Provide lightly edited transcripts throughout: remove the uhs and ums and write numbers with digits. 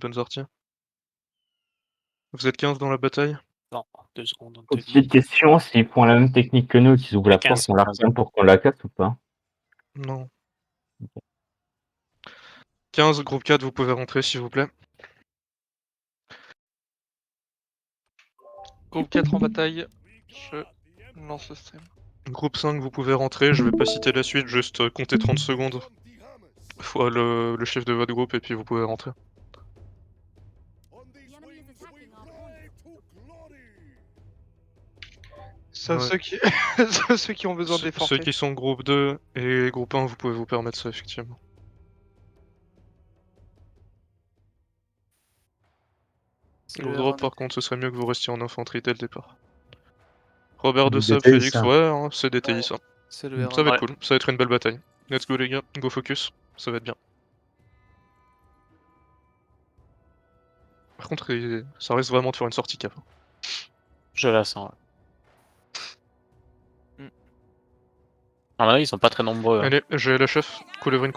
bonne sortie. Vous êtes 15 dans la bataille? Non, 2 secondes, on te Petite dit. question, s'ils font la même technique que nous, qu'ils ouvrent la porte, 15, on la 15. retient pour qu'on la casse ou pas? Non. 15, groupe 4, vous pouvez rentrer s'il vous plaît. Groupe 4 en bataille, je lance le stream. Groupe 5, vous pouvez rentrer, je vais pas citer la suite, juste compter 30 secondes. Fois le chef de votre groupe et puis vous pouvez rentrer. Ça, Ouais. ceux qui... ceux qui ont besoin des Ceux forfaits. qui sont groupe 2 et groupe 1, vous pouvez vous permettre ça effectivement. Groupe drop par contre, ce serait mieux que vous restiez en infanterie dès le départ. Robert de Du Sable, DTI, Félix, ça. ouais, hein, c'est DTI Ouais. ça. C'est le Ça va R1. être cool, ça va être une belle bataille. Let's go les gars, go focus, ça va être bien. Par contre, ça risque vraiment de faire une sortie cap. Je la sens. Ah bah oui, ils sont pas très nombreux. Hein. Allez, j'ai la chef. Coulevrine,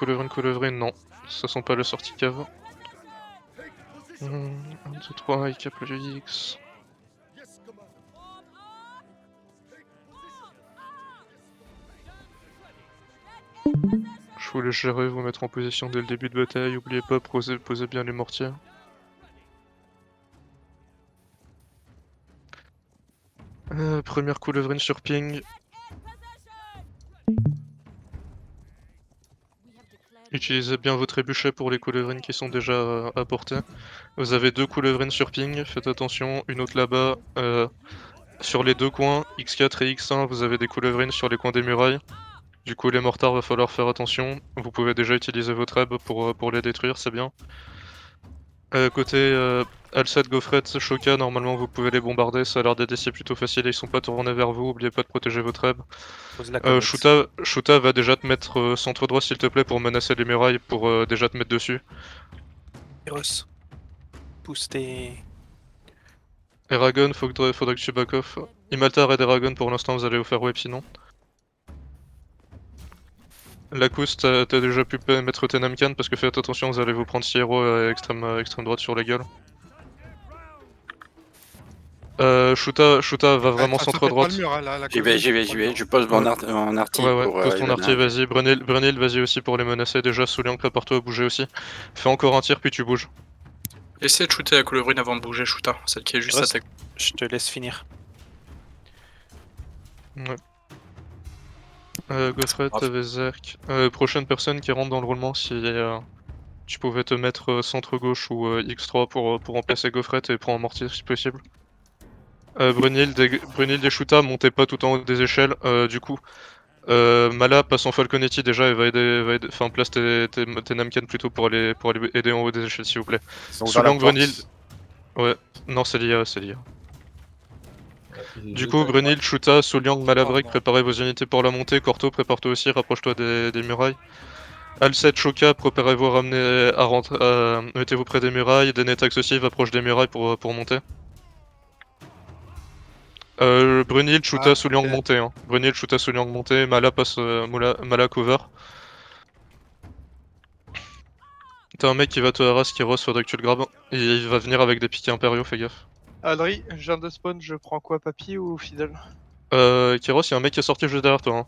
non. Ça sent pas le sortie cave. 1, 2, 3, il cap le GX. Je vous laisse gérer, vous mettre en position dès le début de bataille. Oubliez pas, posez bien les mortiers. Première coulevrine sur ping. Utilisez bien vos trébuchets pour les coulevrines qui sont déjà à portée. Vous avez 2 coulevrines sur ping, faites attention, une autre là-bas. Sur les deux coins, X4 et X1, vous avez des coulevrines sur les coins des murailles. Du coup, les mortards, va falloir faire attention. Vous pouvez déjà utiliser vos trebs pour les détruire, c'est bien. Côté Alsat, Gaufrette, Shoka, normalement vous pouvez les bombarder, ça a l'air d'être des cibles plutôt faciles et ils sont pas tournés vers vous, oubliez pas de protéger vos trebs. Pose la comète. Shuta va déjà te mettre centre droit s'il te plaît pour menacer les murailles, pour déjà te mettre dessus. Eros. Pousse tes... Eragon, faudrait que tu back off. Imaltar et Eragon pour l'instant vous allez vous faire web sinon. Lacous, t'as déjà pu mettre tes Namkan parce que faites attention, vous allez vous prendre 6 héros extrême droite sur la gueule. Shuta va vraiment centre droite. J'y vais, je pose mon arty Ouais, pour... pose ton arty, vas-y. Brunil, vas-y aussi pour les menacer. Déjà, Soulian, prépare-toi à bouger aussi. Fais encore un tir, puis tu bouges. Essaye de shooter la coulevrine avant de bouger, Shuta, celle qui est juste à ta... Je te laisse finir. Ouais. Godfred, t'avais Zerk. Prochaine personne qui rentre dans le roulement, si tu pouvais te mettre centre gauche ou X3 pour remplacer Godfred et prendre un mortier si possible. Brunil, des Shuta, montez pas tout en haut des échelles. Du coup, Mala passe en Falconetti déjà et va aider, enfin place tes Namkan plutôt pour aller aider en haut des échelles s'il vous plaît. Soulian, Brunil. Ouais, non c'est lié, c'est lié. Du coup, Brunil, Shuta, Souliang, Malavrik, préparez vos unités pour la montée. Corto, prépare-toi aussi, rapproche-toi des murailles. Alcet, Shoka, préparez-vous à rentrer, mettez-vous près des murailles. Denetax aussi, approche des murailles pour monter. Brunil, Shuta, Souliang, montez. Hein. Brunil, Shuta, Souliang, montez. Mala passe, Mala cover. T'as un mec qui va te harass, Kiros, faudrait que tu le grabes. Il va venir avec des piquets impériaux, fais gaffe. Adri, je viens de spawn, je prends quoi, papy ou fidèle? Kiros, y'a un mec qui est sorti juste derrière toi. Hein.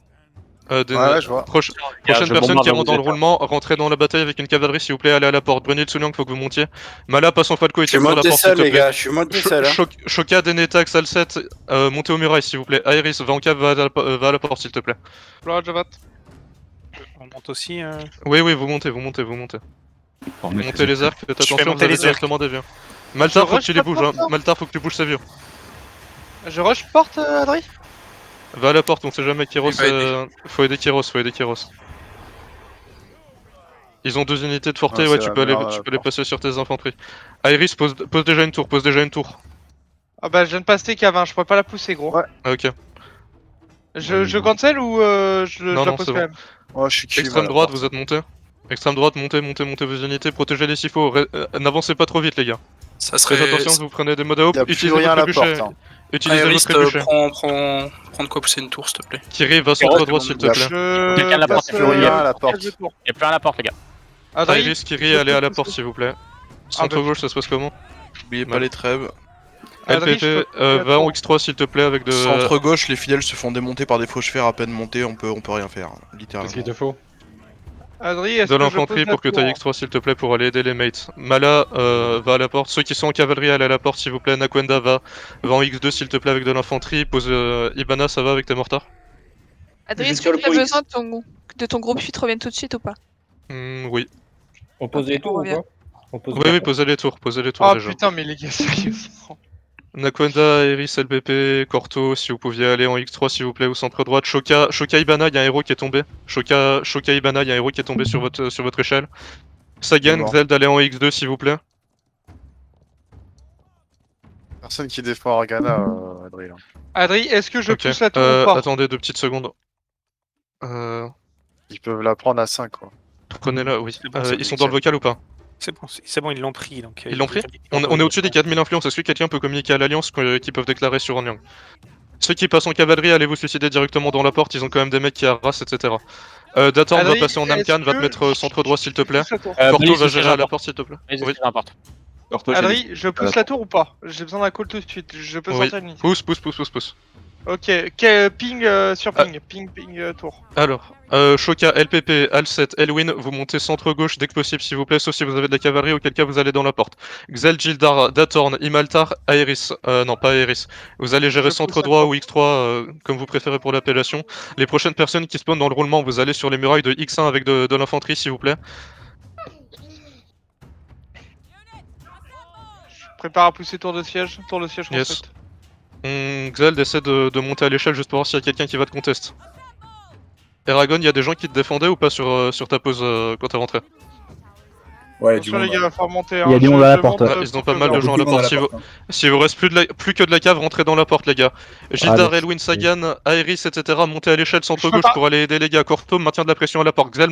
Ouais, je vois. Prochaine personne qui rentre dans le roulement, rentrez dans la bataille avec une cavalerie s'il vous plaît, allez à la porte. Brunil, Souliang, faut que vous montiez. Mala, passe en Falco et tire sur la porte s'il te plaît. Je suis monté seul, hein. Shoka, Denetax, Alcet, montez aux murailles s'il vous plaît. Aeris, va en cave, va à la porte s'il te plaît. Javat. On monte aussi Oui, vous montez. Montez les arcs, faites attention, vous avez directement des vieux. Maltar, faut que tu les bouges, hein. Maltar, faut que tu bouges ces vieux. Je rush porte, Adri? Va à la porte, on sait jamais Kiros, faut aider Kiros. Ils ont 2 unités de forté, ouais, tu peux les passer sur tes infanteries. Iris, pose déjà une tour, Ah bah je viens de passer cave, je pourrais pas la pousser gros. Ouais. Ah, ok. Je cancel ou je la pose c'est quand bon. même? Oh, je suis cul, Extrême droite, vous êtes montés. Extrême droite, montez vos unités, protégez-les s'il faut, n'avancez pas trop vite les gars. Ça Faites serait... attention, vous prenez des modes à hope, Y'a plus utilisez rien à votre la trébuchet. porte. Utilisez votre Iris, trébuchet. prends de quoi pousser une tour, s'il te plaît. Kiri, va centre droit s'il te plaît. Quelqu'un à la porte, Plus rien à la porte. Y'a plus rien à la porte, les gars. Adri, Iris, Kiri, allez à la porte s'il vous plaît. Centre gauche, ça se passe comment? N'oubliez pas les trêves. Adri, LPP, va en X3 s'il te plaît avec de... Centre gauche, les fidèles se font démonter par des fauchefers, à peine montés, on peut rien faire, littéralement. Qu'est-ce qu'il te faut? Adri, est-ce De que je l'infanterie pose la pour que tu ailles tour X3 s'il te plaît pour aller aider les mates. Mala va à la porte. Ceux qui sont en cavalerie, allez à la porte s'il vous plaît. Nakwenda va en X2 s'il te plaît avec de l'infanterie. Pose Ibana, ça va avec tes mortards? Adri, est-ce que tu as besoin de ton groupe fuite revienne tout de suite ou pas? Oui. On pose les tours ou quoi? Oui, posez les tours Oh déjà. putain, mais les gars, sérieusement. Nakwenda, Eris, LPP, Corto, si vous pouviez aller en X3 s'il vous plaît, au centre droite. Shoka Ibana, il y a un héros qui est tombé. Shoka Ibana, il y a un héros qui est tombé sur votre échelle. Sagan, Xel d'aller en X2 s'il vous plaît. Personne qui défend Argana, Adri. Adri, est-ce que je Ok. pousse la tour ou pas? Attendez 2 petites secondes. Ils peuvent la prendre à 5, quoi. Prenez-la, oui. C'est bon, c'est Ils sont bon, dans le vocal ou pas? C'est bon, ils l'ont pris. Donc, Ils l'ont pris? On est au-dessus des 4000 influences. Est-ce que quelqu'un peut communiquer à l'Alliance qui peuvent déclarer sur Anyang? Ceux qui passent en cavalerie, allez vous suicider directement dans la porte. Ils ont quand même des mecs qui harassent, etc. Datorn va Adri, passer en Namkan, va te est-ce mettre que centre droit s'il te plaît. Je pousse la tour. Corto va gérer à la porte s'il te plaît. Oui. Adri, je pousse la tour ou pas? J'ai besoin d'un call tout de suite. Je peux Oui. sortir une ligne. Pousse. Ok, ping sur ping, tour. Alors, Shoka, LPP, Al7, Elwin, vous montez centre gauche dès que possible s'il vous plaît, sauf si vous avez de la cavalerie, auquel cas vous allez dans la porte. Xel, Gildar, Datorn, Imaltar, Aeris, non pas Aeris. Vous allez gérer Je centre pousse la droit tour. ou X3, comme vous préférez pour l'appellation. Les prochaines personnes qui spawnent dans le roulement, vous allez sur les murailles de X1 avec de l'infanterie s'il vous plaît. Je prépare à pousser tour de siège Yes. construite. Xel, essaie de monter à l'échelle juste pour voir s'il y a quelqu'un qui va te contester. Eragon, il y a des gens qui te défendaient ou pas sur ta pause quand t'es rentré? Ouais, Attention les gars, il va falloir monter. Il y a du monde à la porte. Ils ont pas mal de gens à la porte. S'il vous reste plus que de la cave, rentrez dans la porte, les gars. Gildar, Elwin, Sagan, Aeris, etc. Montez à l'échelle centre gauche pour aller aider les gars. Corto, maintien de la pression à la porte. Xel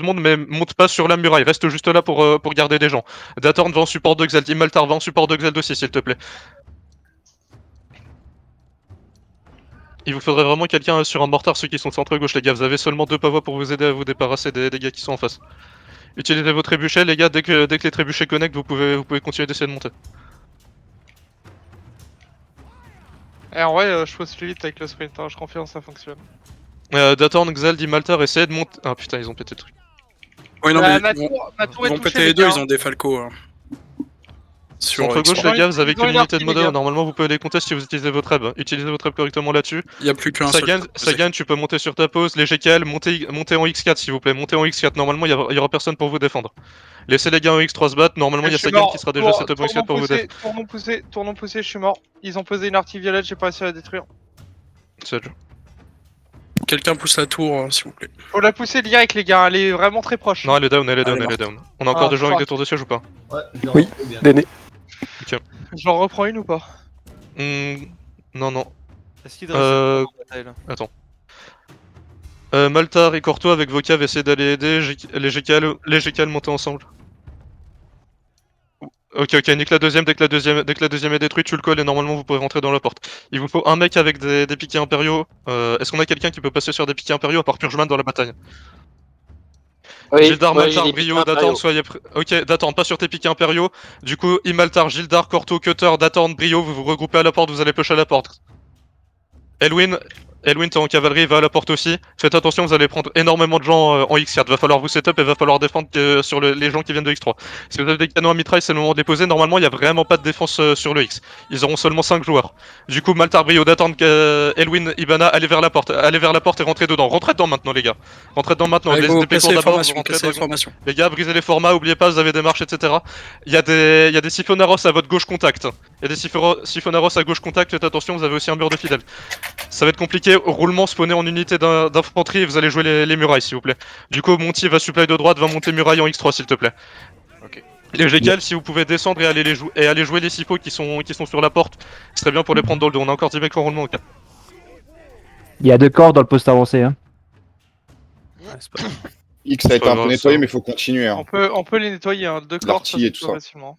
monte, mais monte pas sur la muraille. Reste juste là pour garder des gens. Datorn va en support de Xel. Imaltar va en support de Xel aussi, s'il te plaît. Il vous faudrait vraiment quelqu'un sur un mortar, ceux qui sont centre gauche, les gars. Vous avez seulement 2 pavois pour vous aider à vous débarrasser des gars qui sont en face. Utilisez vos trébuchets, les gars. Dès que les trébuchets connectent, vous pouvez continuer d'essayer de monter. Et en vrai, je pose vite avec le sprint, hein, je confirme ça fonctionne. Datorn, Xel, Imaltar, essayez de monter. Ah putain, ils ont pété le truc. Oui, non, mais ma ils tour est vont touchée, péter les deux, gars. ils ont des falcos. Centre gauche, X3. les gars, vous avez Ils ont qu'une une unité de artillerie, modo. les gars. Normalement, vous pouvez les contester si vous utilisez votre reb. Utilisez votre reb correctement là-dessus. Il y a plus qu'un seul. Sagan, tu peux monter sur ta pause. Les GKL, montez en X4 s'il vous plaît. Montez en X4. Normalement, il y aura personne pour vous défendre. Laissez les gars en X3 se battre. Normalement, il y a Sagan qui sera déjà setup en X4 pour vous défendre. Tour non poussé, je suis mort. Ils ont posé une artille violette, j'ai pas réussi à la détruire. Quelqu'un pousse la tour, s'il vous plaît. Faut la pousser direct, les gars, elle est vraiment très proche. Non, elle est down, elle est down. On a encore des gens avec des tours de siège ou pas? Oui, Déné. Ok. J'en reprends une ou pas? Non. Est-ce qu'il reste bataille là? Attends. Maltar et Corto avec vos caves essayez d'aller aider les GKL monter ensemble. Ok, nique la deuxième, dès que la deuxième est détruite, tu le colles et normalement vous pourrez rentrer dans la porte. Il vous faut un mec avec des piquets impériaux. Est-ce qu'on a quelqu'un qui peut passer sur des piquets impériaux à part Purgeman dans la bataille? Gildar, Maltar, Brio, Datorn, soyez prêts. Ok, Datorn, pas sur tes piquets impériaux. Du coup, Imaltar, Gildar, Corto, Cutter, Datorn, Brio, vous vous regroupez à la porte, vous allez push à la porte. Elwin, t'es en cavalerie, va à la porte aussi. Faites attention, vous allez prendre énormément de gens en X4. Va falloir vous setup et va falloir défendre sur les gens qui viennent de X3. Si vous avez des canons à mitraille, c'est le moment de les poser. Normalement, il n'y a vraiment pas de défense sur le X. Ils auront seulement 5 joueurs. Du coup, Maltar, Brio, d'attendre Elwin, Ibana, allez vers la porte et rentrez dedans. Rentrez dedans maintenant, les gars. Rentrez dedans maintenant. Allez, Les cassez les d'abord, formations, cassez les formations. les gars, brisez les formats, oubliez pas, vous avez des marches, etc. Il y a des Sifonaros à votre gauche contact. Il y a des Sifonaros à gauche contact, faites attention, vous avez aussi un mur de fidèles. Ça va être compliqué, roulement spawné en unité d'infanterie et vous allez jouer les murailles s'il vous plaît. Du coup, Monty va supply de droite, va monter muraille en X3 s'il te plaît. Ok. Les GKL, si vous pouvez descendre et aller jouer les Sifos qui sont sur la porte, ce serait bien pour les prendre dans le dos. On a encore 10 mecs en roulement au cas. Il y a 2 corps dans le poste avancé. Hein. X a été un peu nettoyé, mais il faut continuer. Hein. On peut les nettoyer, hein. 2 corps, ça L'artillerie et se tout peut ça. facilement.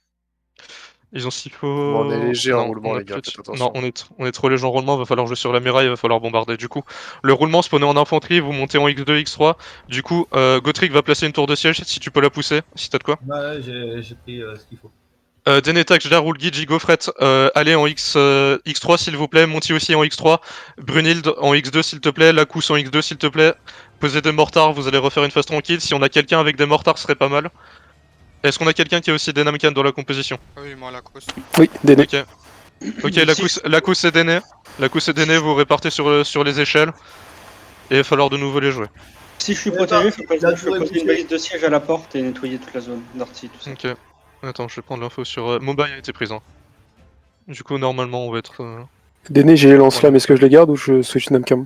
Ils ont s'il faut. Bon, on est léger en Non, roulement, on a les gars, plus de- faites attention. Non, on est trop léger en roulement, va falloir jouer sur la muraille, va falloir bombarder. Du coup, le roulement spawnez en infanterie, vous montez en X2, X3. Du coup, Gotrek va placer une tour de siège si tu peux la pousser, si t'as de quoi. Ouais, j'ai pris ce qu'il faut. Denetak, Jdarul, Gigi, Gofret, allez en X3 s'il vous plaît, Monty aussi en X3, Brunild en X2 s'il te plaît, Lacous en X2 s'il te plaît, posez des mortars, vous allez refaire une phase tranquille, si on a quelqu'un avec des mortars ce serait pas mal. Est-ce qu'on a quelqu'un qui a aussi des Namkan dans la composition? Oui, moi, la cause. Oui, Déné. Ok, Lacous et Déné, Lacous et Déné vous répartez sur les échelles, et il va falloir de nouveau les jouer. Si je suis protégé, faut poser une balise de siège à la porte et nettoyer toute la zone d'arty, tout ça. Ok, attends, je vais prendre l'info sur... Mobile a été prise. Hein. Du coup, normalement, on va être... Déné, j'ai les lance-flammes, est-ce que je les garde ou je switch Namcam?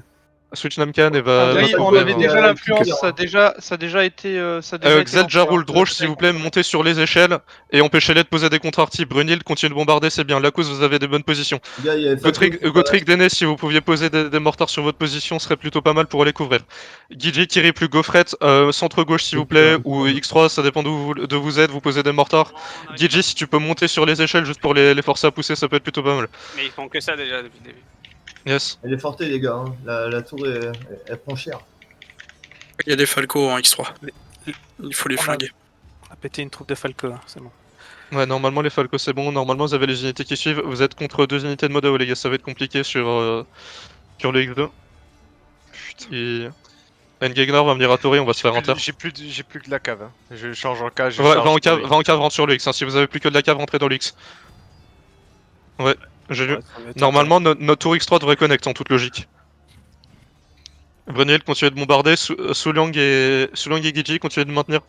Switch Namkan et va... Adri, on avait déjà l'influence, ça a déjà été... Xel, Jarul, Droche, s'il vous plaît, montez sur les échelles et empêchez-les de poser des contre-artis. Brunhild, continue de bombarder, c'est bien. Lacous, vous avez des bonnes positions. Gotrek, Déné, si vous pouviez poser des mortars sur votre position, ce serait plutôt pas mal pour les couvrir. Gigi, Kiri, plus Gofret, centre-gauche, s'il vous plaît, ou X3, ça dépend d'où vous êtes, vous posez des mortars. Gigi, si tu peux monter sur les échelles juste pour les forcer à pousser, ça peut être plutôt pas mal. Mais ils font que ça déjà depuis le début. Yes. Elle est fortée, les gars. Hein. La tour, elle prend cher. Il y a des Falco en X3. Il faut les flinguer. On a pété une troupe de Falco, hein, c'est bon. Ouais, normalement les Falcos c'est bon, normalement vous avez les unités qui suivent, vous êtes contre 2 unités de Modao les gars, ça va être compliqué sur le X2. Putain. Et... Ngegnar va venir à Tori, on va se faire inter. J'ai plus que de la cave. Hein. Je change en cave. Ouais, va en cave, rentre sur le X, hein. Si vous avez plus que de la cave, rentrez dans le X. Ouais, j'ai vu. Normalement notre tour X3 devrait connect en toute logique. Brunhild, continuez de bombarder, Soulang et Gigi, continuez de maintenir.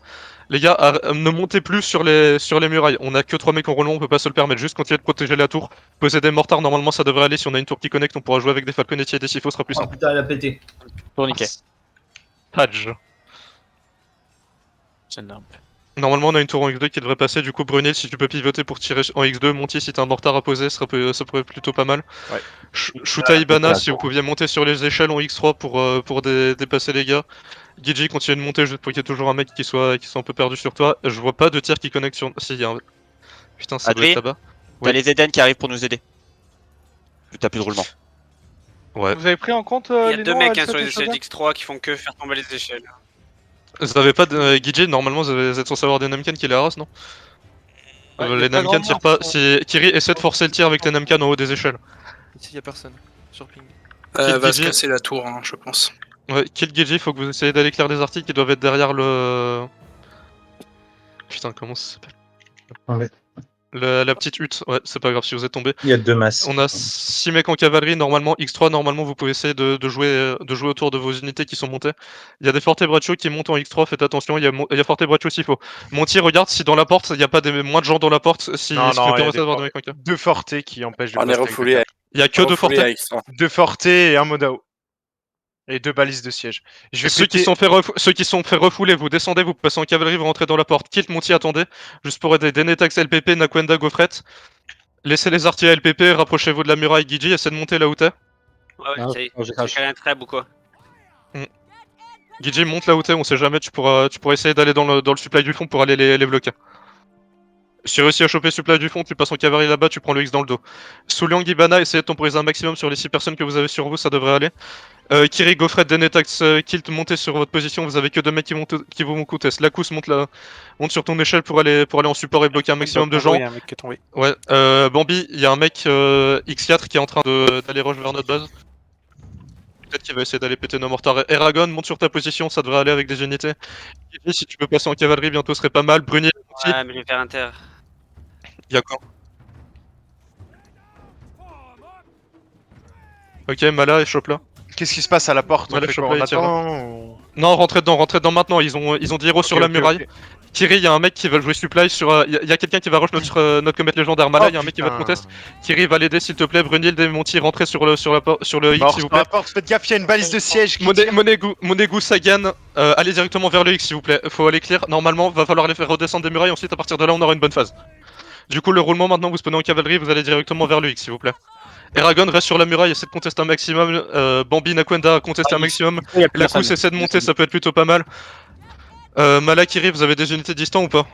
Les gars, ne montez plus sur les murailles, on a que 3 mecs en roulement, on peut pas se le permettre, juste continuez de protéger la tour. Posez des mortars, normalement ça devrait aller, si on a une tour qui connecte, on pourra jouer avec des falconetiers et des sifos, ce sera plus simple. Putain, elle a pété. Tourniquet. Tadj. C'est énorme. Normalement on a une tour en X2 qui devrait passer, du coup Brunhild, si tu peux pivoter pour tirer en X2, Monty si t'as un mortar à poser, ça pourrait être plutôt pas mal. Ouais. Shuta Ibana, si vous pouviez monter sur les échelles en X3 pour dépasser les gars. Gigi, continue de monter juste pour qu'il y ait toujours un mec qui soit un peu perdu sur toi. Je vois pas de tir qui connecte sur... Si, il y a un... Putain, ça doit être là-bas. T'as les Eden qui arrivent pour nous aider. T'as plus de roulement. Ouais. Vous avez pris en compte Il y a les deux noms, mecs Alsat sur et les échelles Soda d'X3 qui font que faire tomber les échelles. Vous avez pas de... Gigi, normalement vous êtes censé avoir des Namkan qui les harassent, non? Ouais, y a les pas Namkan grand tirent monde, pas... Si... Kiri, essaie de forcer le tir avec tes Namkan en haut des échelles. Ici y'a personne. Sur ping. Va se Gigi. casser la tour, hein, je pense. Ouais, kill Gigi, faut que vous essayez d'aller clair des articles qui doivent être derrière le... Putain, comment ça s'appelle? La petite hutte, ouais, c'est pas grave si vous êtes tombé. Il y a 2 masses. On a 6 mecs en cavalerie, normalement X3, normalement vous pouvez essayer de jouer autour de vos unités qui sont montées. Il y a des Forte Braccio qui montent en X3, faites attention, il y a Forte Braccio s'il faut. Monty, regarde si dans la porte, il n'y a pas moins de gens dans la porte, si Non, ça non, peut il y a permettre d'avoir des mecs en cave. 2 Forte qui empêchent de On est refoulé. Il y a que 2 Forte. 2 Forte et un Modao. Et 2 balises de siège. Ceux qui sont fait refouler, vous descendez, vous passez en cavalerie, vous rentrez dans la porte. Kilt, Monty, attendez, juste pour aider. Denetax, LPP, Nakwenda, Gofret. Laissez les artilleurs LPP, rapprochez-vous de la muraille, Gigi, essayez de monter là où t'es. Ouais, j'ai calé un treb ou quoi? Gigi, monte là où t'es, on sait jamais, tu pourras essayer d'aller dans le supply du fond pour aller les bloquer. Si tu réussis à choper supply du fond, tu passes en cavalerie là-bas, tu prends le X dans le dos. Souliang, Ibana, essayez de temporiser un maximum sur les 6 personnes que vous avez sur vous, ça devrait aller. Kiri, Gofret, Denetax, Kilt, montez sur votre position, vous avez que 2 mecs qui vous vont coûter. Lacous, monte sur ton échelle pour aller en support et bloquer un maximum de gens. Il y a un mec qui est tombé. Ouais, Bambi, il y a un mec X4 qui est en train d'aller rush vers notre base. Peut-être qu'il va essayer d'aller péter nos mortars. Eragon, monte sur ta position, ça devrait aller avec des unités. Gigi, si tu peux passer en cavalerie, bientôt ce serait pas mal. Brunier, Ouais, mais je vais faire inter. il y a quoi? Ok, Mala et chope là. Qu'est-ce qui se passe à la porte? Ouais, On fait quoi? On attend? Non, rentrez dedans maintenant, ils ont des héros sur la muraille. Kiri, il y a un mec qui va jouer supply sur... Il y a quelqu'un qui va rush notre comète légendaire. Mala, il y a un mec qui va te contest. Kiri va l'aider s'il te plaît. Brunhild et Monty, rentrez sur le X s'il vous plaît. Faites gaffe, il y a une balise de siège qui... Monegu, Sagan, allez directement vers le X s'il vous plaît. Faut aller clear. Normalement, va falloir les faire redescendre des murailles. Ensuite, à partir de là, on aura une bonne phase. Du coup, le roulement maintenant, vous spawnez en cavalerie, vous allez directement vers le X s'il vous plaît. Eragon reste sur la muraille, essaie de contester un maximum. Bambi, Nakwenda, contester un maximum. Lacous essaie de monter, ça peut être plutôt pas mal. Mala, Kiri, vous avez des unités distantes ou pas?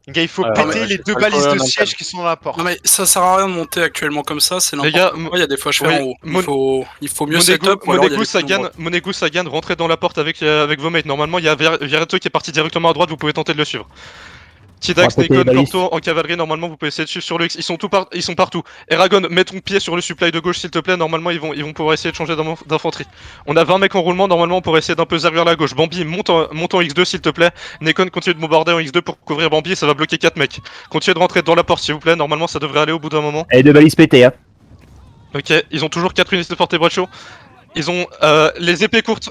Les gars, il faut mais- péter les 2 balises de siège qui sont dans la porte. Non mais ça sert à rien de monter actuellement comme ça, c'est Les gars, n'importe quoi, il y a des fois je fais en haut. Il faut mieux Monegu, setup ou alors il y a les Sagan, Monegu, Sagan, rentrez dans la porte avec vos mates. Normalement, il y a Vireto qui est parti directement à droite, vous pouvez tenter de le suivre. Tidax, Nekon, Corto en cavalerie, normalement vous pouvez essayer de suivre sur le X, ils sont partout. Eragon, mets ton pied sur le supply de gauche s'il te plaît, normalement ils vont pouvoir essayer de changer d'infanterie. On a 20 mecs en roulement, normalement on pourrait essayer d'un peu vers la gauche. Bambi, monte en X2 s'il te plaît. Nekon, continue de bombarder en X2 pour couvrir Bambi, ça va bloquer 4 mecs. Continuez de rentrer dans la porte s'il vous plaît, normalement ça devrait aller au bout d'un moment. Et 2 balises pétées, hein. Ok, ils ont toujours 4 unités de Fortebraccio. Ils ont les épées courtes.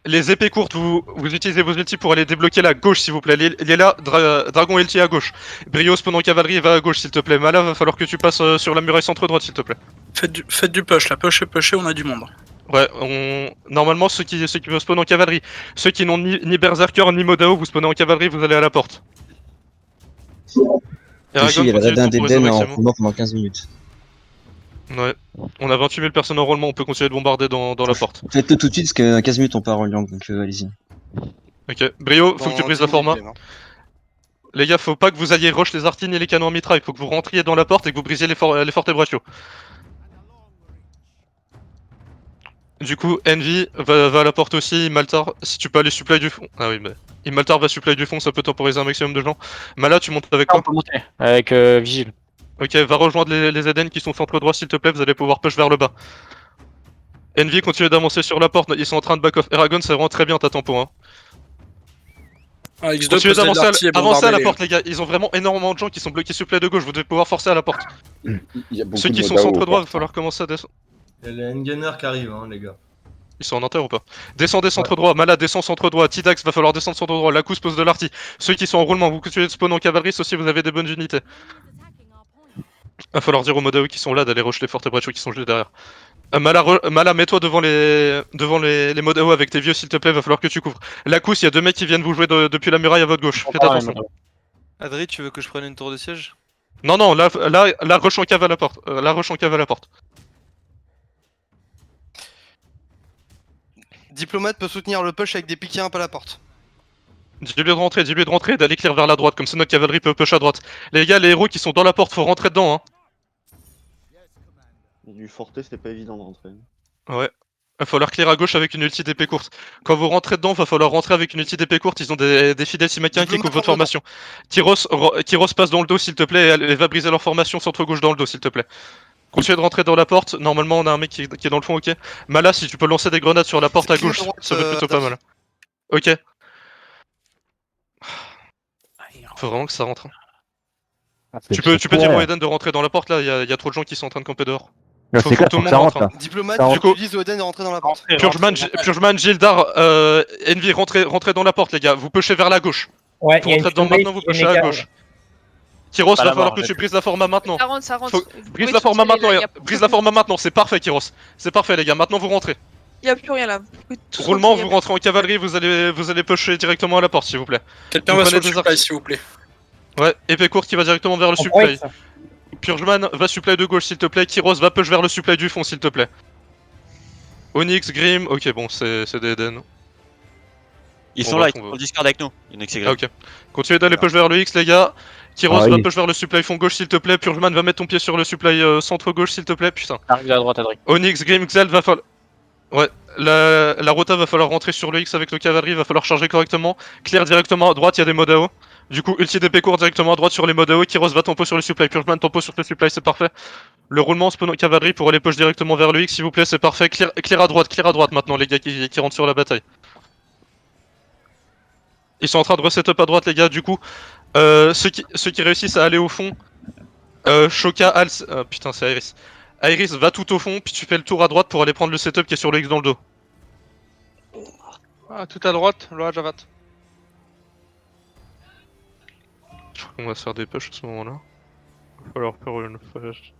Les épées courtes, vous utilisez vos ultis pour aller débloquer la gauche s'il vous plaît. Il est là, Dragon LT à gauche. Brios pendant cavalerie va à gauche s'il te plaît. Mala, va falloir que tu passes sur la muraille centre-droite s'il te plaît. Faites du push, la push, on a du monde. Ouais, normalement ceux qui veulent spawn en cavalerie, ceux qui n'ont ni Berserker ni Modao, vous spawnez en cavalerie, vous allez à la porte. Ici, il y a le raid d'Eden en combat pendant 15 minutes. Ouais, on a 28 000 personnes en roulement, on peut continuer de bombarder dans la porte. Faites-le tout de suite parce que 15 minutes on part en Liang, donc allez-y. Ok, Brio, faut que tu brises la format. Les gars, faut pas que vous alliez rush les artines et les canons en mitraille, faut que vous rentriez dans la porte et que vous brisiez les Fortebraccio. Du coup, Envy va à la porte aussi, Maltar, si tu peux aller supply du fond. Ah oui, mais Maltar va supply du fond, ça peut temporiser un maximum de gens. Mala, tu montes avec quoi? On peut monter avec Vigile. Ok, va rejoindre les Eden qui sont centre droit s'il te plaît, vous allez pouvoir push vers le bas. Envy, continue d'avancer sur la porte, ils sont en train de back off. Eragon, c'est vraiment très bien ta tempo, hein. Ah, X2, Continuez d'avancer à la porte, les gars. Ils ont vraiment énormément de gens qui sont bloqués supply de gauche, vous devez pouvoir forcer à la porte. Ceux qui sont centre droit, va falloir commencer à descendre. Il y a les Engainer qui arrivent, hein, les gars. Ils sont en inter ou pas? Descendez centre droit, Mala descend centre droit, Tidax va falloir descendre centre droit, Lacous pose de l'arty. Ceux qui sont en roulement, vous continuez de spawn en cavalerie, sauf si vous avez des bonnes unités. Va falloir dire aux Modao qui sont là d'aller rush les Fortebraccio qui sont juste derrière. Mala, mets-toi devant les Modao avec tes vieux s'il te plaît, va falloir que tu couvres. Lacous, il y a 2 mecs qui viennent vous jouer depuis la muraille à votre gauche, faites attention. Adri, tu veux que je prenne une tour de siège? Non, là, rush en cave à la porte. La rush en cave à la porte. Diplomate peut soutenir le push avec des piquets un peu à la porte. Dis-lui de rentrer, d'aller clear vers la droite, comme ça notre cavalerie peut push à droite. Les gars, les héros qui sont dans la porte, faut rentrer dedans, hein. Du forté, c'était pas évident de rentrer. Ouais. Va falloir clear à gauche avec une ulti d'épée courte. Quand vous rentrez dedans, va falloir rentrer avec une ulti d'épée courte, ils ont des fidèles simakiens qui couvrent votre formation. Kyros passe dans le dos s'il te plaît, et va briser leur formation centre-gauche dans le dos s'il te plaît. Continuez de rentrer dans la porte, normalement on a un mec qui est dans le fond, ok. Mala, si tu peux lancer des grenades sur la porte à gauche, ça va être plutôt pas mal. Ok. Faut vraiment que ça rentre. Tu peux dire au Eden de rentrer dans la porte là, y a trop de gens qui sont en train de camper dehors. Faut que tout le monde rentre. Diplomate, du coup, tu dis au Eden de rentrer dans la porte. Purgeman, Gildar, Envy, rentrez dans la porte les gars, vous pushez vers la gauche. Ouais, vous rentrez dedans maintenant, vous pushez à gauche. Kyros, va falloir que tu brises la format maintenant. Ça rentre. Brise la format maintenant, c'est parfait Kyros. C'est parfait les gars, maintenant vous rentrez. Y'a plus rien là. Roulement, vous rentrez en cavalerie, vous allez pusher directement à la porte s'il vous plaît. Quelqu'un va sur le supply s'il vous plaît. Ouais, épée courte qui va directement vers le supply. Purgeman, va supply de gauche s'il te plaît, Kyros va push vers le supply du fond s'il te plaît. Onyx, Grim, ok bon c'est des Eden. Ils sont là, ils sont en Discord avec nous. Onyx et Grim. Ah ok. Continuez d'aller push vers le X les gars. Kyros va push vers le supply fond gauche s'il te plaît, Purgeman va mettre ton pied sur le supply centre gauche s'il te plaît, putain. Arrive à droite, Adri. Onyx, Grim, Xel va falloir... Ouais, la rota va falloir rentrer sur le X avec le cavalerie, va falloir charger correctement. Clear directement à droite, il y a des Modao. Du coup, ulti d'épée court directement à droite sur les Modao. Kyros va tempo sur le supply, Purgeman tempo sur le supply, c'est parfait. Le roulement spawn cavalerie pour aller push directement vers le X, s'il vous plaît, c'est parfait. Clear à droite maintenant, les gars qui rentrent sur la bataille. Ils sont en train de reset-up à droite, les gars, du coup. Ceux qui réussissent à aller au fond. Shoka, Hals. Putain, c'est Iris. Iris va tout au fond, puis tu fais le tour à droite pour aller prendre le setup qui est sur le X dans le dos. Ah, tout à droite, le Javat. Je crois qu'on va se faire des push à ce moment-là. Il va falloir faire une flash.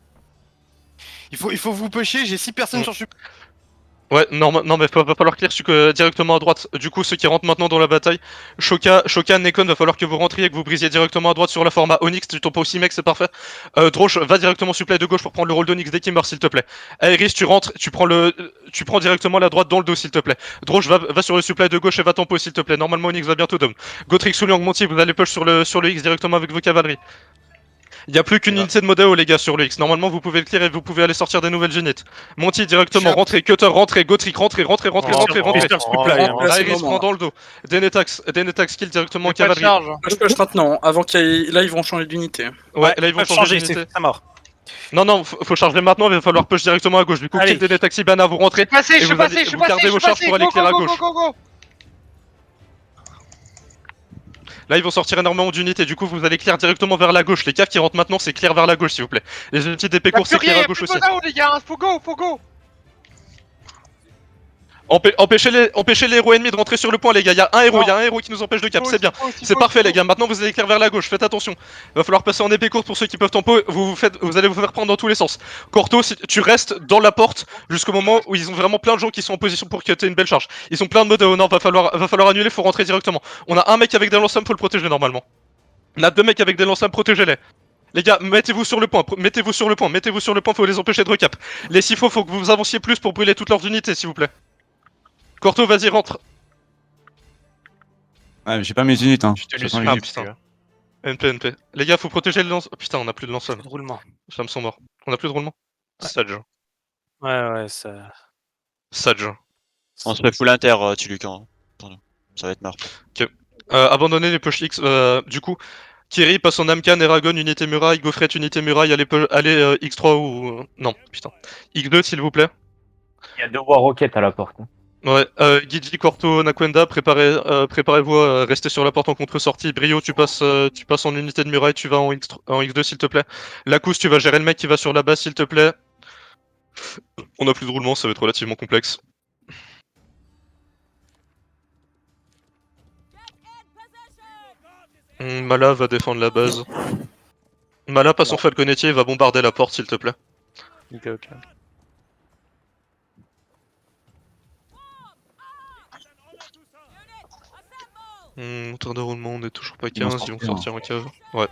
Il faut vous pusher, j'ai 6 personnes sur supply. Ouais, non, non mais va falloir clear directement à droite. Du coup, ceux qui rentrent maintenant dans la bataille, Shoka, Nekon, va falloir que vous rentriez et que vous brisiez directement à droite sur la format Onyx. Tu tombes pas aussi mec, c'est parfait. Drosh, va directement supply de gauche pour prendre le rôle d'Onyx dès qu'il meurt, s'il te plaît. Aeris, tu rentres, tu prends directement la droite dans le dos, s'il te plaît. Drosh, va sur le supply de gauche et va tempo, s'il te plaît. Normalement, Onyx va bientôt down. Gotrix, Souliang, Monty, vous allez push sur le X directement avec vos cavaleries. Il n'y a plus qu'une unité de Modao les gars sur le X. Normalement vous pouvez le clear et vous pouvez aller sortir des nouvelles unités. Monty directement, rentrez, Cutter, rentrez, Gotrick, rentrez. Iris prend dans le dos. Denetax kill directement cavalerie. Je push maintenant, avant qu'ils. Là ils vont changer d'unité. Ouais, là ils vont changer d'unité. C'est mort. Non, faut charger maintenant, il va falloir push directement à gauche. Du coup, kill Denetax Ibana, vous rentrez. Et vous gardez vos charges pour aller clear à gauche. Là, ils vont sortir énormément d'unités, du coup, vous allez clear directement vers la gauche. Les caves qui rentrent maintenant, c'est clear vers la gauche, s'il vous plaît. Les unités d'épée courte, c'est clear à gauche aussi. Les gars, faut go. Empêchez les héros ennemis de rentrer sur le point, les gars. Il y a un héros qui nous empêche de cap, c'est bien. C'est parfait, les gars. Maintenant, vous allez clear vers la gauche, faites attention. Va falloir passer en épée courte pour ceux qui peuvent tempo. Vous allez vous faire prendre dans tous les sens. Corto, si tu restes dans la porte jusqu'au moment où ils ont vraiment plein de gens qui sont en position pour que tu aies une belle charge. Ils ont plein de modes au nord, va falloir annuler, faut rentrer directement. On a un mec avec des lance-flammes, faut le protéger normalement. On a deux mecs avec des lance-flammes, protégez-les. Les gars, mettez-vous sur le point, faut les empêcher de recap. Les Sifo, faut que vous avanciez plus pour brûler toutes leurs unités, s'il vous plaît. Corto, vas-y, rentre. Ouais, j'ai pas mes unités, hein. Putain. NP. Les gars, faut protéger le lance. Oh, putain, on a plus de lance-flamme. Roulement. Les flammes sont morts. On a plus de roulement. Sage. Ouais, ça. Sage. On se fait full inter, Tulucan. Ça va être mort. Ok. Abandonnez les push X. Du coup, Kiri passe en Amkan, Eragon, unité muraille, Gaufret, unité muraille, allez X3 ou. Non, putain. X2, s'il vous plaît. Il y a deux War Rocket à la porte. Ouais, Gigi, Corto, Nakwenda, préparez-vous à rester sur la porte en contre-sortie. Brio, tu passes en unité de muraille, tu vas en X2 s'il te plaît. Lacous, tu vas gérer le mec qui va sur la base s'il te plaît. On a plus de roulement, ça va être relativement complexe. Mala va défendre la base. Mala passe en falconetier et va bombarder la porte s'il te plaît. Ok. Tour de roulement, on est toujours pas 15, ils vont sortir en cave. Ouais.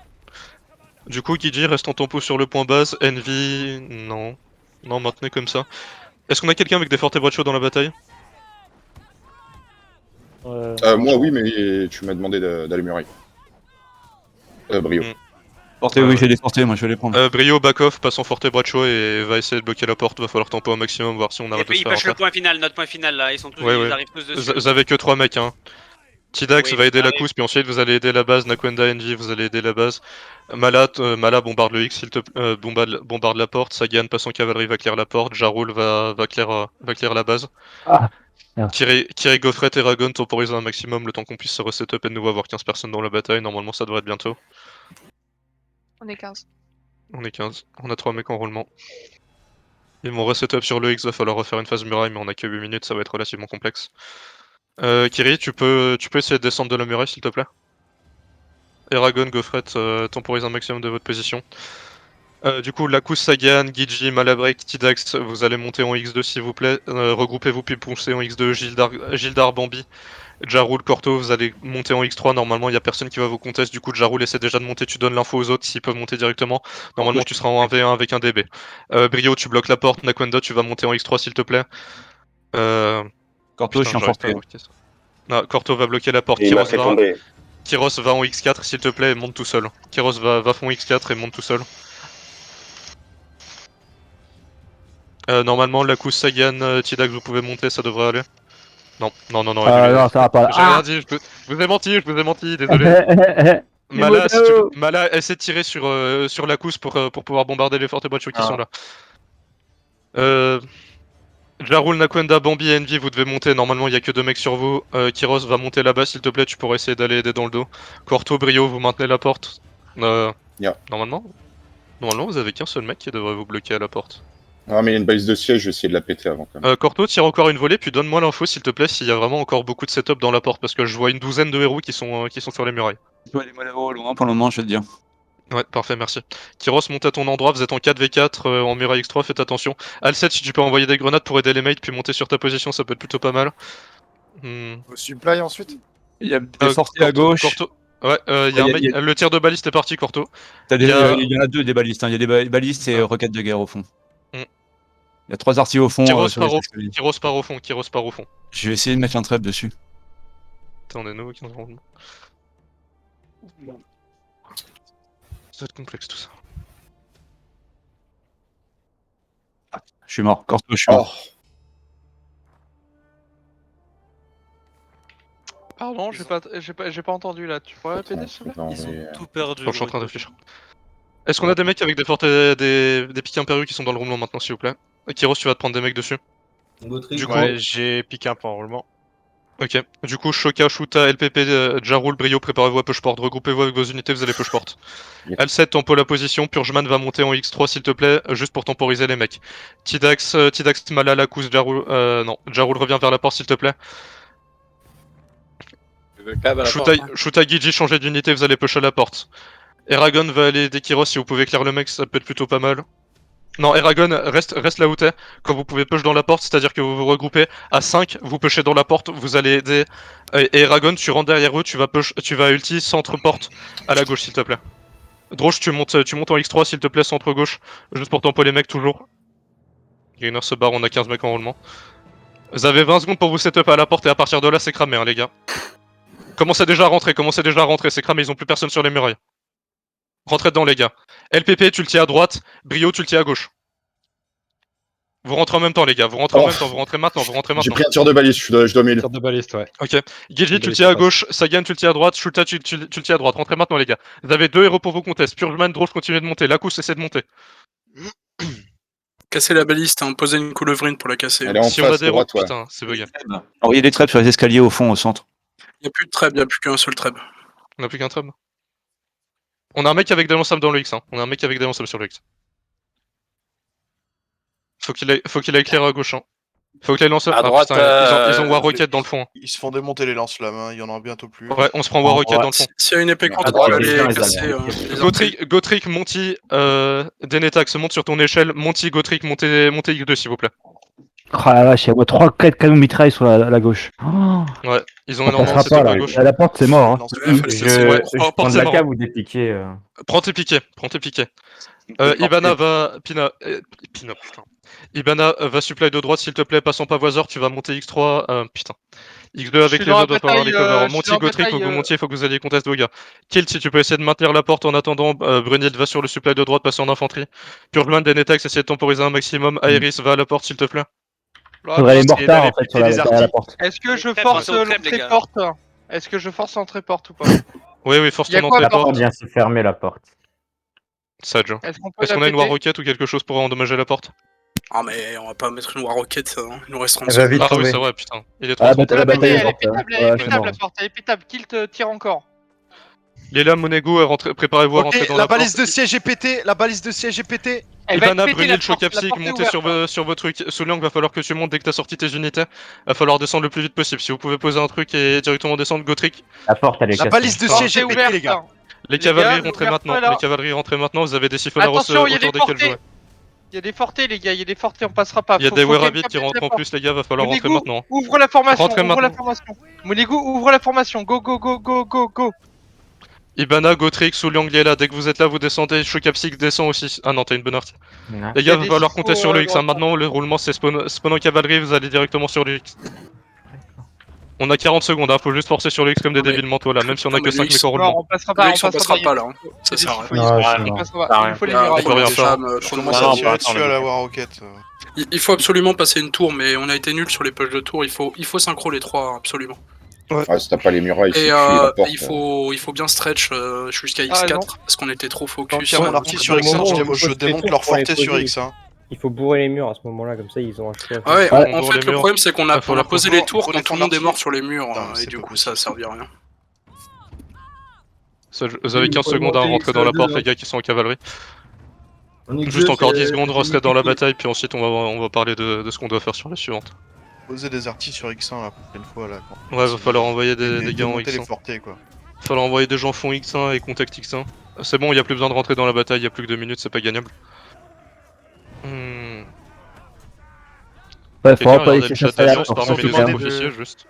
Du coup, Gigi reste en tempo sur le point base. Envy, non. Non, maintenez comme ça. Est-ce qu'on a quelqu'un avec des fortes brachos dans la bataille? Moi oui, mais tu m'as demandé d'aller muraille. Brio. Portez, oui, j'ai des portées, moi je vais les prendre. Brio, back off, passe en forte bracho et va essayer de bloquer la porte. Va falloir tempo au maximum, voir si on arrête de se faire. Il push le point final, notre point final là, ils sont tous, ils arrivent tous dessus. Vous avez que 3 mecs, hein. Tidax va aider la cousse, puis ensuite vous allez aider la base. Nakwenda, Envy, vous allez aider la base. Mala bombarde le X, s'il te plaît. Bombarde la porte. Sagan passe en cavalerie, va clear la porte. Jarul va clear la base. Kiri, Gaufret et Ragon temporisent un maximum le temps qu'on puisse se reset-up et de nouveau avoir 15 personnes dans la bataille. Normalement, ça devrait être bientôt. On est 15. On est 15. On a 3 mecs en roulement. Ils vont reset-up sur le X, va falloir refaire une phase muraille, mais on a que 8 minutes, ça va être relativement complexe. Kiri, tu peux essayer de descendre de la muraille s'il te plaît. Eragon, Gaufret, temporise un maximum de votre position. Du coup, Lacous, Sagan, Gigi, Malabrek, Tidax, vous allez monter en X2 s'il vous plaît. Regroupez-vous puis poussez en X2. Gildar, Bambi, Jarul, Corto, vous allez monter en X3. Normalement, il n'y a personne qui va vous contester. Du coup, Jarul essaie déjà de monter. Tu donnes l'info aux autres s'ils peuvent monter directement. Normalement, tu seras en 1v1 avec un DB. Brio, tu bloques la porte. Nakwenda, tu vas monter en X3 s'il te plaît. Corto, je suis en portée. Non, Corto va bloquer la porte. Kyros va en X4 s'il te plaît et monte tout seul. Kyros va fond X4 et monte tout seul. Normalement, Lacous, Sagan, Tidax, vous pouvez monter, ça devrait aller. Non, non, ça va pas. J'ai rien dit, je vous ai menti, désolé. Mala, essaie de tirer sur Lacous pour pouvoir bombarder les fortes brachos qui sont là. Jarul, Nakwenda, Bambi et Envy, vous devez monter. Normalement, il n'y a que 2 mecs sur vous. Kyros va monter là-bas, s'il te plaît. Tu pourrais essayer d'aller aider dans le dos. Corto, Brio, vous maintenez la porte. Normalement, vous avez qu'un seul mec qui devrait vous bloquer à la porte. Ah, mais il y a une balise de siège, je vais essayer de la péter avant quand même. Corto, tire encore une volée, puis donne-moi l'info, s'il te plaît, s'il y a vraiment encore beaucoup de setup dans la porte. Parce que je vois une douzaine de héros qui sont sur les murailles. Je vois les Molavo au loin pour le moment, je vais te dire. Ouais, parfait, merci. Kyros, monte à ton endroit, vous êtes en 4v4 en muraille X3, faites attention. Al7, si tu peux envoyer des grenades pour aider les mates, puis monter sur ta position, ça peut être plutôt pas mal. Au supply ensuite. Il y a des sorties à gauche. Corto. Ouais, y a un mec... le tir de baliste est parti, Corto. Il y en a deux des balistes, il y a des balistes et roquettes de guerre au fond. Il y a 3 artilleries au fond. Kyros part au fond, Kyros part au fond. Je vais essayer de mettre un trap dessus. Attends, on est nouveau 15 secondes. Ça va être complexe tout ça. Je suis mort, Corto, je suis mort. Pardon, j'ai pas entendu là, tu pourrais répéter s'il te plaît? Ils ont tout perdu. Je suis en train de réfléchir. Est-ce qu'on a des mecs avec des pics impérieux qui sont dans le roulement maintenant, s'il vous plaît? Kyros, tu vas te prendre des mecs dessus. Du coup, j'ai piqué un peu en roulement. Ok, du coup, Shoka, Shuta, LPP, Jarul, Brio, préparez-vous à pushport. Regroupez-vous avec vos unités, vous allez pushport. L7, tempo la position. Purgeman va monter en X3, s'il te plaît, juste pour temporiser les mecs. Tidax, Malala, Kuz, Jarul. Non, Jarul revient vers la porte, s'il te plaît. Shuta, Giji, changez d'unité, vous allez push à la porte. Eragon va aller aider Kyros, si vous pouvez clair le mec, ça peut être plutôt pas mal. Non, Eragon, reste là où t'es. Quand vous pouvez push dans la porte, c'est-à-dire que vous vous regroupez à 5, vous pushez dans la porte, vous allez aider. Et Eragon, tu rentres derrière eux, tu vas ulti centre-porte à la gauche, s'il te plaît. Droche, tu montes en X3, s'il te plaît, centre-gauche, juste pour tempo les mecs, toujours. Gainer se barre, on a 15 mecs en roulement. Vous avez 20 secondes pour vous setup à la porte, et à partir de là, c'est cramé, hein, les gars. Commencez déjà à rentrer, c'est cramé, ils ont plus personne sur les murailles. Rentrez dedans, les gars. LPP, tu le tiens à droite. Brio, tu le tiens à gauche. Vous rentrez en même temps, les gars. Vous rentrez en même temps. Vous rentrez maintenant. J'ai pris un tir de baliste, je dois 1000. Tir de baliste, ouais. Ok. Gigi, tu le tiens à gauche. Sagan, tu le tiens à droite. Shuta, tu le tiens à droite. Rentrez maintenant, les gars. Vous avez 2 héros pour vos contests. Purgeman, Droge, continuez de monter. Lakus, essaie de monter. Casser la baliste, hein. Posez une coulevrine pour la casser. Si on a des héros, putain, c'est bugué. Envoyez des traps sur les escaliers au fond, au centre. Il n'y a plus de trap, il n'y a plus qu'un seul trap. On a plus qu'un trap. On a un mec avec des lance-flammes dans le X, hein. On a un mec avec des lance-flammes sur le X. Faut qu'il aille clair à gauche, hein. Faut qu'il aille lance-flammes. À droite, ils ont War Rocket dans le fond. Hein. Ils se font démonter les lance-flammes, hein. Il y en aura bientôt plus. Ouais, on se prend War Rocket dans le fond. S'il y a une épée contre, on va les casser. Gotrek, Monty, Denetax, monte sur ton échelle. Monty, Gotrek, montez X2 s'il vous plaît. Oh la vache, il y a 3-4 canons mitraille sur la gauche. Oh, ouais, ils ont énormément de à gauche. À la porte, c'est mort. Hein. Je prends de la cave ou des piquets. Prends tes piquets. Ibana va... Ibana va supply de droite, s'il te plaît, passe en pavoiseur, tu vas monter X3, putain. X2 avec les autres, va falloir les cover. Monty, Gotrek, faut que vous montiez, faut que vous alliez contest vos gars. Kill, si tu peux essayer de maintenir la porte en attendant, Brunhild va sur le supply de droite, passer en infanterie. Purgeman, Denetax, essaye de temporiser un maximum. Aeris, va à la porte, s'il te plaît. Faudrait les mortards en fait sur la porte. Est-ce que je force l'entrée porte? Est-ce que je force l'entrée porte ou pas? Oui, force ton entrée porte. Bien se fermer la porte. Sage. Est-ce qu'on a une War Rocket ou quelque chose pour endommager la porte? Ah mais on va pas mettre une War Rocket, hein. Il nous reste 30 secondes. Ah oui, c'est vrai, putain. Il est trop la bataille elle est pétable la porte, elle est pétable. Kill te tire encore. Léla, Monego, préparez-vous à rentrer dans la porte. La balise de siège est pétée, Ibana, Brunhild, Chocapsic, montez sur vos trucs. Souliang, va falloir que tu montes dès que t'as sorti tes unités. Va falloir descendre le plus vite possible. Si vous pouvez poser un truc et directement descendre, Gotrek. La porte, elle est cassée. La balise de siège est pétée, les gars. Les cavaleries, rentrez maintenant. Vous avez des siffleurs autour desquels jouer. Il y a des fortés, les gars, on passera pas. Il y a des Werabit qui rentrent en plus, les gars, va falloir rentrer maintenant. Ouvre la formation, Monego, ouvre la formation. Go. Ibana, Gotrek, Souliang, Liela, dès que vous êtes là, vous descendez. Chocapsic descend aussi. Ah non, t'as une bonne artie. Les gars, va falloir compter sur le X. Maintenant, le roulement, c'est spawn en cavalerie, vous allez directement sur le X. On a 40 secondes, faut juste forcer sur le X comme des débiles mentaux là, même si on a que 5 mecs en roulement. On passera pas là. Ça sert à rien. Il faut les murailles. On peut rien faire. Je commence à tirer dessus à la War Rocket. Il faut absolument passer une tour, mais on a été nuls sur les pushs de tour. Il faut synchro les trois, absolument. Ouais, si t'as pas les murailles, et il faut bien stretch jusqu'à X4 parce qu'on était trop focus. Mon artiste sur X1, je démonte leur forté sur X1. Il faut bourrer les murs à ce moment-là, comme ça ils ont un choix. Ouais, en fait le problème c'est qu'on a posé les tours quand tout le monde est mort sur les murs, et du coup ça a servi à rien. Vous avez 15 secondes à rentrer dans la porte, les gars qui sont en cavalerie. Juste encore 10 secondes, restez dans la bataille, puis ensuite on va parler de ce qu'on doit faire sur la suivante. Poser des artis sur X1 la prochaine fois là. Ouais, va falloir envoyer des gars en X1. Fortés, quoi. Va falloir envoyer des gens fond X1 et contact X1. C'est bon, y a plus besoin de rentrer dans la bataille, y a plus que 2 minutes, c'est pas gagnable. Ouais, faut pas Quelqu'un laisser ça chat faire. d'alliance parmi les autres officiers, juste.